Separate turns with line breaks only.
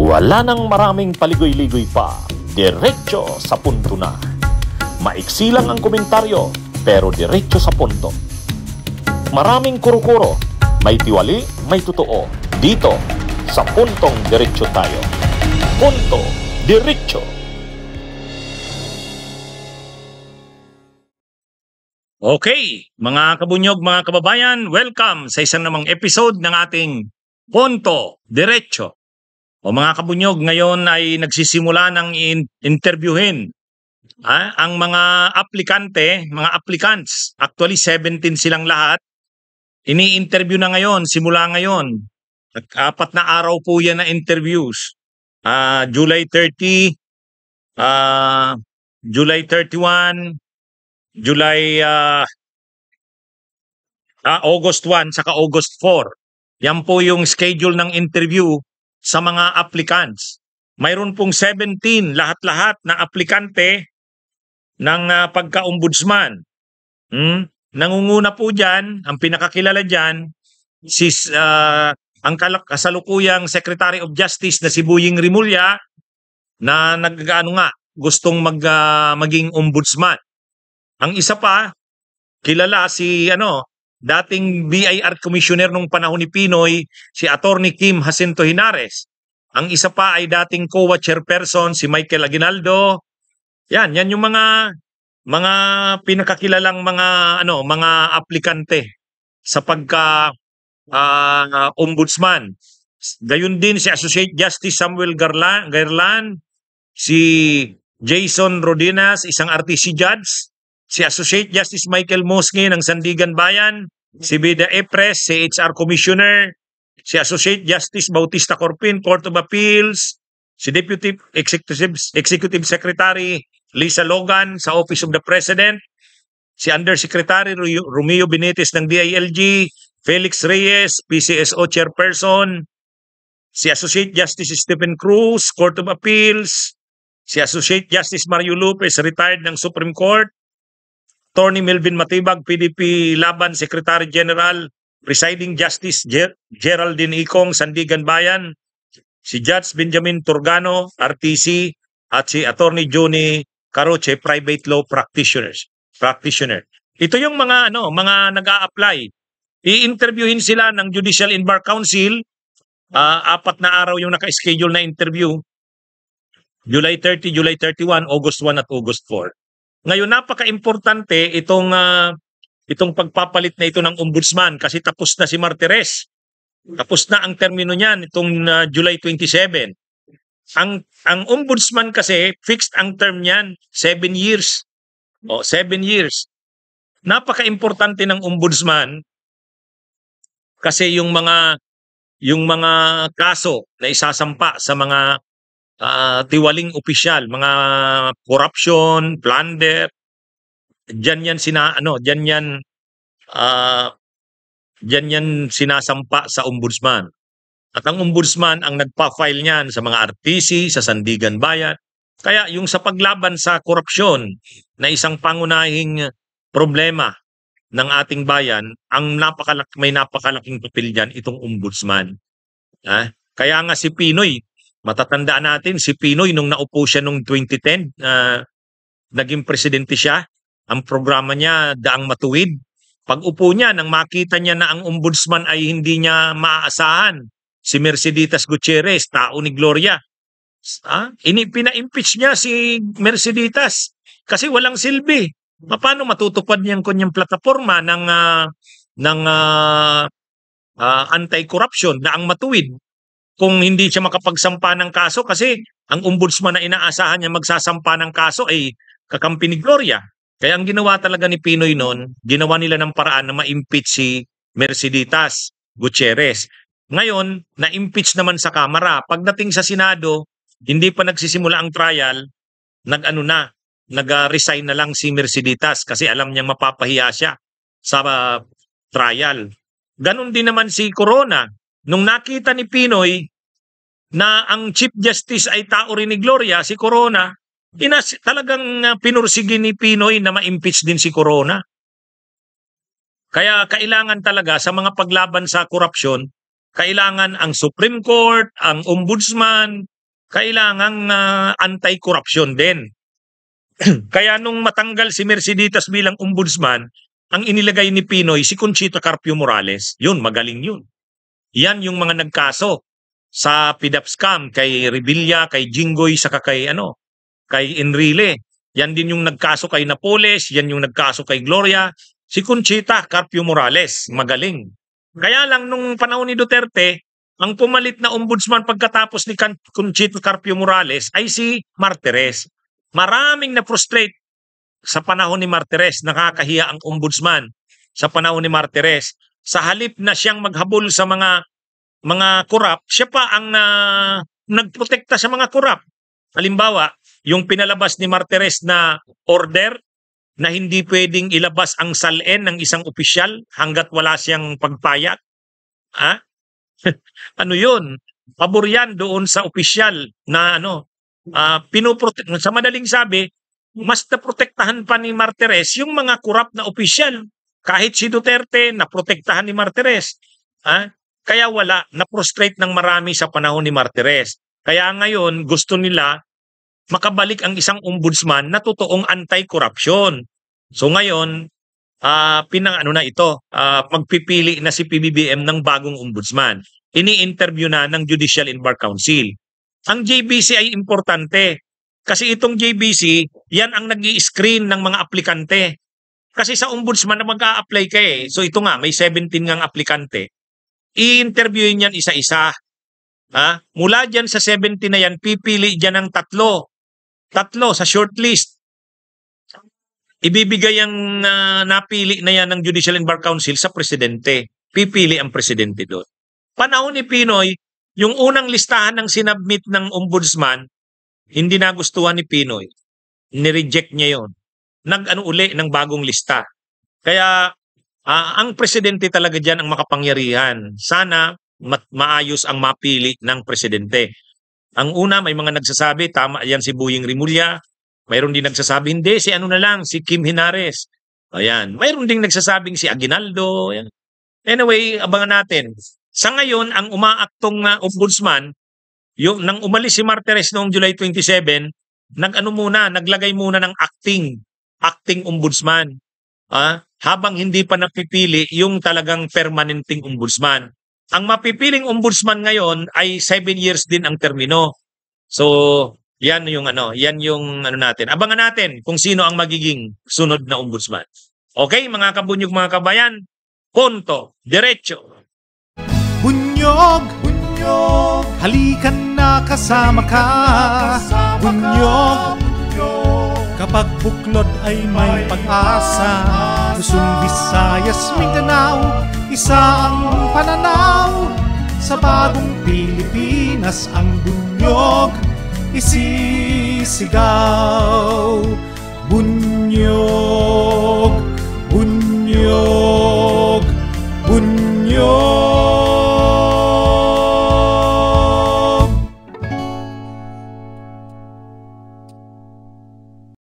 Wala nang maraming paligoy-ligoy pa, diretso sa punto na. Maiksi lang ang komentaryo, pero diretso sa punto. Maraming kuro-kuro, may tiwali, may totoo. Dito, sa Puntong Diretso tayo. Punto Diretso.
Okay, mga kabunyog, mga kababayan, welcome sa isang namang episode ng ating Punto Diretso. O mga kabunyog, ngayon ay nagsisimula ng interviewin ang mga aplikante, mga applicants. Actually, 17 silang lahat. Ini-interview na ngayon, simula ngayon. 4 na araw po yan na interviews. July 30, July 31, August 1, saka August 4. Yan po yung schedule ng interview sa mga applicants. Mayroon pong 17, lahat-lahat na aplikante ng pagka-ombudsman. Nangunguna po dyan, ang pinakakilala dyan, ang kasalukuyang Secretary of Justice na si Boying Rimulya na gustong maging ombudsman. Ang isa pa, kilala si dating BIR Commissioner nung panahon ni Pinoy, si Attorney Kim Jacinto Henares. Ang isa pa ay dating COA Chairperson, si Michael Aguinaldo. Yan yung mga pinakakilalang mga aplikante sa pagka ombudsman. Gayun din si Associate Justice Samuel Gairlan, si Jason Rodinas, isang RTC judge, si Associate Justice Michael Mosque ng Sandigan Bayan, si Beda Epres, si HR Commissioner, si Associate Justice Bautista Corpin, Court of Appeals, si Deputy Executive Secretary Lisa Logan sa Office of the President, si Undersecretary Romeo Benitez ng DILG, Felix Reyes, PCSO Chairperson, si Associate Justice Stephen Cruz, Court of Appeals, si Associate Justice Mario Lopez, retired ng Supreme Court, Attorney Melvin Matibag, PDP Laban Secretary General, Presiding Justice Geraldine Icong, Sandigan Bayan, si Judge Benjamin Turgano, RTC, at si Attorney Johnny Caroche, Private Law Practitioner. Ito yung mga nag-a-apply. I-interviewin sila ng Judicial and Bar Council. 4 na araw yung naka-schedule na interview. July 30, July 31, August 1 at August 4. Ngayon, napaka-importante itong pagpapalit na ito ng ombudsman kasi tapos na si Martires. Tapos na ang termino niyan itong July 27. Ang ombudsman kasi fixed ang term niyan, 7 years. 7 years. Napaka-importante ng ombudsman kasi yung mga kaso na isasampa sa mga tiwaling opisyal, mga corruption, plunder, diyan yan sinasampa sa ombudsman. At ang ombudsman ang nagpa-file niyan sa mga RTC, sa Sandigan Bayan. Kaya yung sa paglaban sa korupsyon na isang pangunahing problema ng ating bayan, may napakalaking papel diyan itong ombudsman. Kaya nga si Pinoy, matatandaan natin si Pinoy nung naupo siya nung 2010, naging presidente siya. Ang programa niya, Daang Matuwid. Pag upo niya, nang makita niya na ang ombudsman ay hindi niya maaasahan, si Merceditas Gutierrez, tao ni Gloria, pina-impeach niya si Merceditas kasi walang silbi. Paano matutupad niyang kanyang plataforma ng anti-corruption, Daang Matuwid, kung hindi siya makapagsampa ng kaso kasi ang ombudsman na inaasahan niya magsasampa ng kaso ay kakampi ni Gloria. Kaya ang ginawa talaga ni Pinoy noon, ginawa nila ng paraan na ma-impeach si Merceditas Gutierrez. Ngayon, na-impeach naman sa Kamara. Pagdating sa Senado, hindi pa nagsisimula ang trial, nag-resign na lang si Merceditas kasi alam niyang mapapahiya siya sa trial. Ganon din naman si Corona. Nung nakita ni Pinoy na ang Chief Justice ay tao rin ni Gloria, si Corona, talagang pinursige ni Pinoy na ma-impeach din si Corona. Kaya kailangan talaga sa mga paglaban sa korupsyon, kailangan ang Supreme Court, ang Ombudsman, kailangang anti-corruption din. Kaya nung matanggal si Merceditas bilang ombudsman, ang inilagay ni Pinoy si Conchita Carpio Morales. Yun, magaling yun. Yan yung mga nagkaso sa PDAP scam kay Revilla, kay Jinggoy, saka kay Enrile. Yan din yung nagkaso kay Napoles, yan yung nagkaso kay Gloria. Si Conchita Carpio Morales, magaling. Kaya lang nung panahon ni Duterte, ang pumalit na ombudsman pagkatapos ni Conchita Carpio Morales ay si Martires. Maraming na-frustrate sa panahon ni Martires, nakakahiya ang ombudsman sa panahon ni Martires. Sa halip na siyang maghabol sa mga korap, siya pa ang nagprotekta sa mga korap. Halimbawa, yung pinalabas ni Martires na order na hindi pwedeng ilabas ang salin ng isang opisyal hanggat wala siyang pagpayag. Ano yun? Pabor yan doon sa opisyal na sa madaling sabi, mas naprotektahan pa ni Martires yung mga korap na opisyal. Kahit si Duterte, naprotektahan ni Martires. Kaya na-frustrate ng marami sa panahon ni Martires. Kaya ngayon, gusto nila makabalik ang isang ombudsman na totoong anti-corruption. So ngayon, magpipili na si PBBM ng bagong ombudsman. Ini-interview na ng Judicial and Bar Council. Ang JBC ay importante kasi itong JBC, yan ang nag-i-screen ng mga aplikante. Kasi sa ombudsman na mag-a-apply ka So ito nga, may 17 ngang aplikante. I-interviewin yan isa-isa. Mula dyan sa 17 na yan, pipili dyan ng tatlo sa shortlist. Ibibigay ang napili na yan ng Judicial and Bar Council sa presidente. Pipili ang presidente doon. Panahon ni Pinoy, yung unang listahan ng sinabmit ng ombudsman, hindi nagustuhan ni Pinoy. Nireject niya yon. Uli ng bagong lista. Kaya ang presidente talaga dyan ang makapangyarihan. Sana maayos ang mapili ng presidente. Ang una, may mga nagsasabi, tama yan si Boying Rimulya. Mayroon din nagsasabi, hindi, si Kim Henares. Ayan. Mayroon din nagsasabing si Aguinaldo. Ayan. Anyway, abangan natin. Sa ngayon, ang umaaktong ombudsman, nang umalis si Martires noong July 27, naglagay muna ng acting ombudsman. Habang hindi pa napipili yung talagang permanenteng ombudsman. Ang mapipiling ombudsman ngayon ay 7 years din ang termino. So, yan yung natin. Abangan natin kung sino ang magiging sunod na ombudsman. Okay, mga kabunyog, mga kabayan, punto, diretso.
Bunyog, halikan na kasama ka. Bunyog, kapag buklod ay may pag-asa. Luzon, Visayas, Mindanao, isa ang pananaw. Sa bagong Pilipinas ang bunyog isisigaw. Bunyog.